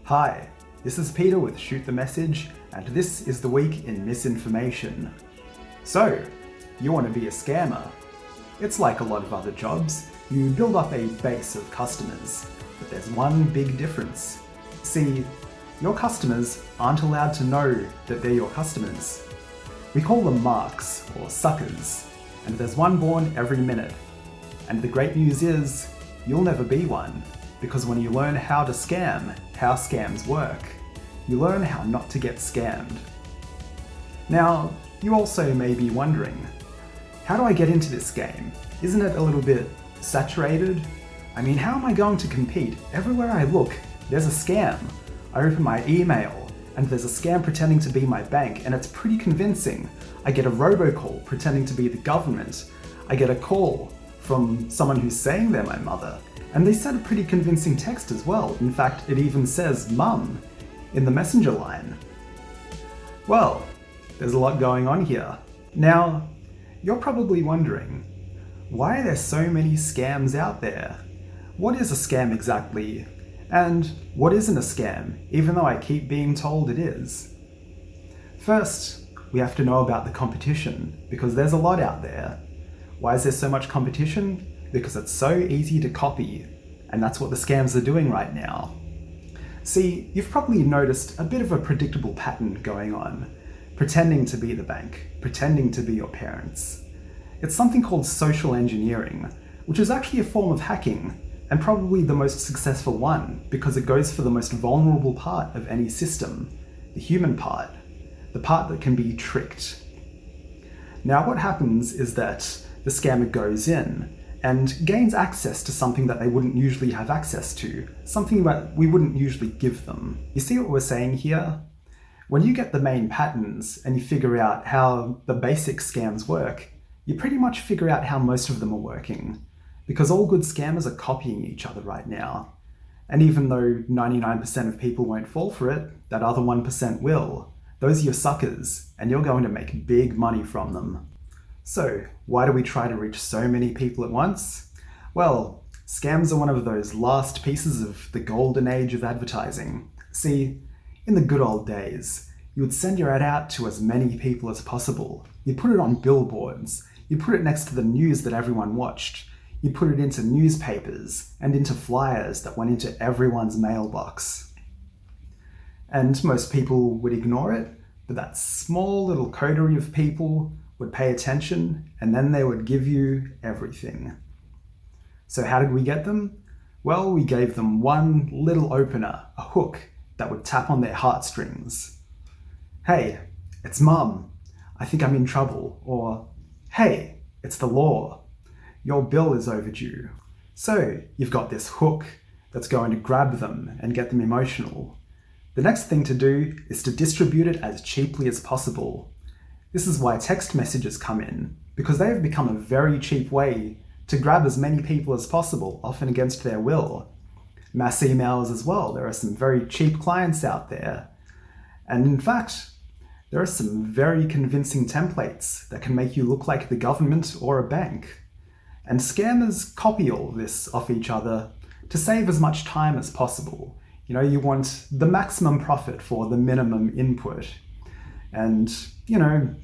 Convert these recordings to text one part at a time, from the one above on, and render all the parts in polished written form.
Hi, this is Peter with Shoot the Message, and this is the week in Misinformation. So, you want to be a scammer? It's like a lot of other jobs. You build up a base of customers, but there's one big difference. See, your customers aren't allowed to know that they're your customers. We call them marks, or suckers, and there's one born every minute. And the great news is, you'll never be one, because when you learn how to scam, how scams work, you learn how not to get scammed. Now, you also may be wondering, how do I get into this game? Isn't it a little bit saturated? I mean, how am I going to compete? Everywhere I look, there's a scam. I open my email, and there's a scam pretending to be my bank, and it's pretty convincing. I get a robocall pretending to be the government. I get a call from someone who's saying they're my mother. And they sent a pretty convincing text as well. In fact, it even says "Mum" in the messenger line. Well, there's a lot going on here. Now, you're probably wondering, why are there so many scams out there? What is a scam exactly? And what isn't a scam, even though I keep being told it is? First, we have to know about the competition, because there's a lot out there. Why is there so much competition? Because it's so easy to copy, and that's what the scams are doing right now. See, you've probably noticed a bit of a predictable pattern going on. Pretending to be the bank, pretending to be your parents. It's something called social engineering, which is actually a form of hacking, and probably the most successful one, because it goes for the most vulnerable part of any system, the human part, the part that can be tricked. Now what happens is that the scammer goes in and gains access to something that they wouldn't usually have access to, something that we wouldn't usually give them. You see what we're saying here? When you get the main patterns and you figure out how the basic scams work, you pretty much figure out how most of them are working, because all good scammers are copying each other right now. And even though 99% of people won't fall for it, that other 1% will. Those are your suckers, and you're going to make big money from them. So, why do we try to reach so many people at once? Well, scams are one of those last pieces of the golden age of advertising. See, in the good old days, you would send your ad out to as many people as possible. You'd put it on billboards. You'd put it next to the news that everyone watched. You'd put it into newspapers and into flyers that went into everyone's mailbox. And most people would ignore it, but that small little coterie of people would pay attention, and then they would give you everything. So how did we get them? Well, we gave them one little opener, a hook, that would tap on their heartstrings. Hey, it's Mum. I think I'm in trouble. Or, hey, it's the law. Your bill is overdue. So you've got this hook that's going to grab them and get them emotional. The next thing to do is to distribute it as cheaply as possible. This is why text messages come in, because they have become a very cheap way to grab as many people as possible, often against their will. Mass emails as well. There are some very cheap clients out there. And in fact, there are some very convincing templates that can make you look like the government or a bank. And scammers copy all this off each other to save as much time as possible. You know, you want the maximum profit for the minimum input. And, you know,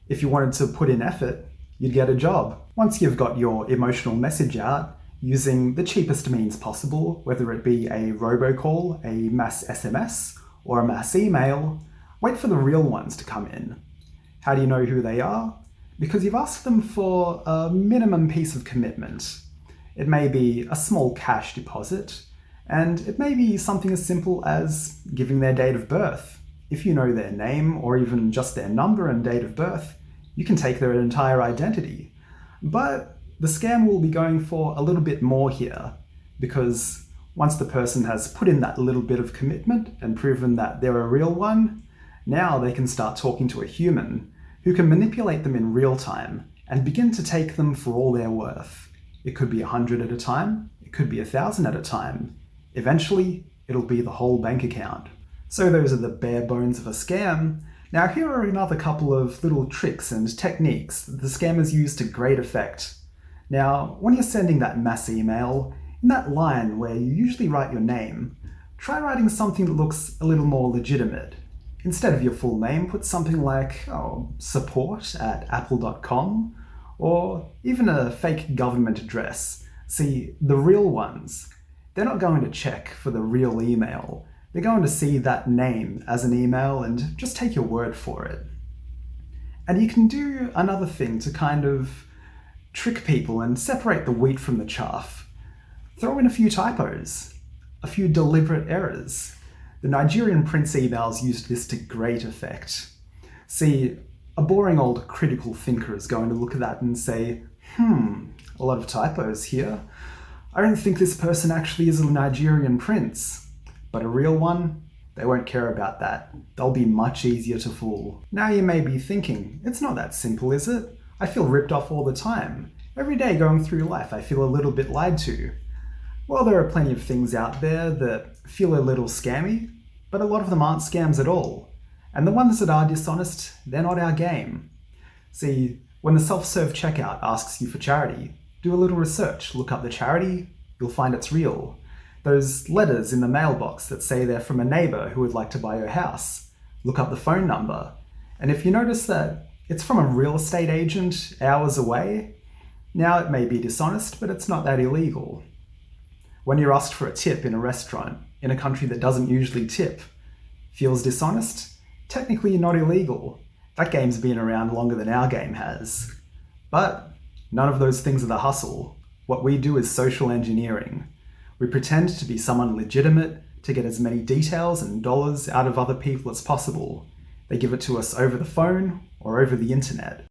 if you wanted to put in effort, you'd get a job. Once you've got your emotional message out, using the cheapest means possible, whether it be a robocall, a mass SMS, or a mass email, wait for the real ones to come in. How do you know who they are? Because you've asked them for a minimum piece of commitment. It may be a small cash deposit, and it may be something as simple as giving their date of birth. If you know their name, or even just their number and date of birth, you can take their entire identity. But the scam will be going for a little bit more here, because once the person has put in that little bit of commitment and proven that they're a real one, now they can start talking to a human who can manipulate them in real time and begin to take them for all they're worth. It could be 100 at a time, it could be 1,000 at a time. Eventually, it'll be the whole bank account. So those are the bare bones of a scam. Now here are another couple of little tricks and techniques that the scammers use to great effect. Now, when you're sending that mass email, in that line where you usually write your name, try writing something that looks a little more legitimate. Instead of your full name, put something like, support@apple.com, or even a fake government address. See, the real ones, they're not going to check for the real email. They're going to see that name as an email and just take your word for it. And you can do another thing to kind of trick people and separate the wheat from the chaff. Throw in a few typos, a few deliberate errors. The Nigerian prince emails used this to great effect. See, a boring old critical thinker is going to look at that and say, a lot of typos here. I don't think this person actually is a Nigerian prince. But a real one, they won't care about that. They'll be much easier to fool. Now you may be thinking, it's not that simple, is it? I feel ripped off all the time. Every day going through life, I feel a little bit lied to. Well, there are plenty of things out there that feel a little scammy, but a lot of them aren't scams at all. And the ones that are dishonest, they're not our game. See, when the self-serve checkout asks you for charity, do a little research, look up the charity, you'll find it's real. Those letters in the mailbox that say they're from a neighbour who would like to buy your house, look up the phone number. And if you notice that it's from a real estate agent hours away, now it may be dishonest, but it's not that illegal. When you're asked for a tip in a restaurant, in a country that doesn't usually tip, feels dishonest? Technically not illegal. That game's been around longer than our game has. But none of those things are the hustle. What we do is social engineering. We pretend to be someone legitimate to get as many details and dollars out of other people as possible. They give it to us over the phone or over the internet.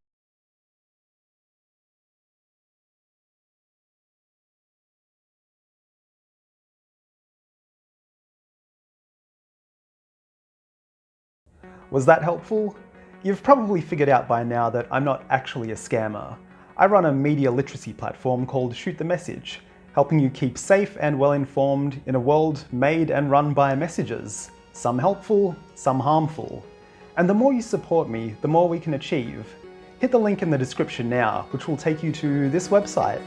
Was that helpful? You've probably figured out by now that I'm not actually a scammer. I run a media literacy platform called Shoot the Message, helping you keep safe and well-informed in a world made and run by messages. Some helpful, some harmful. And the more you support me, the more we can achieve. Hit the link in the description now, which will take you to this website.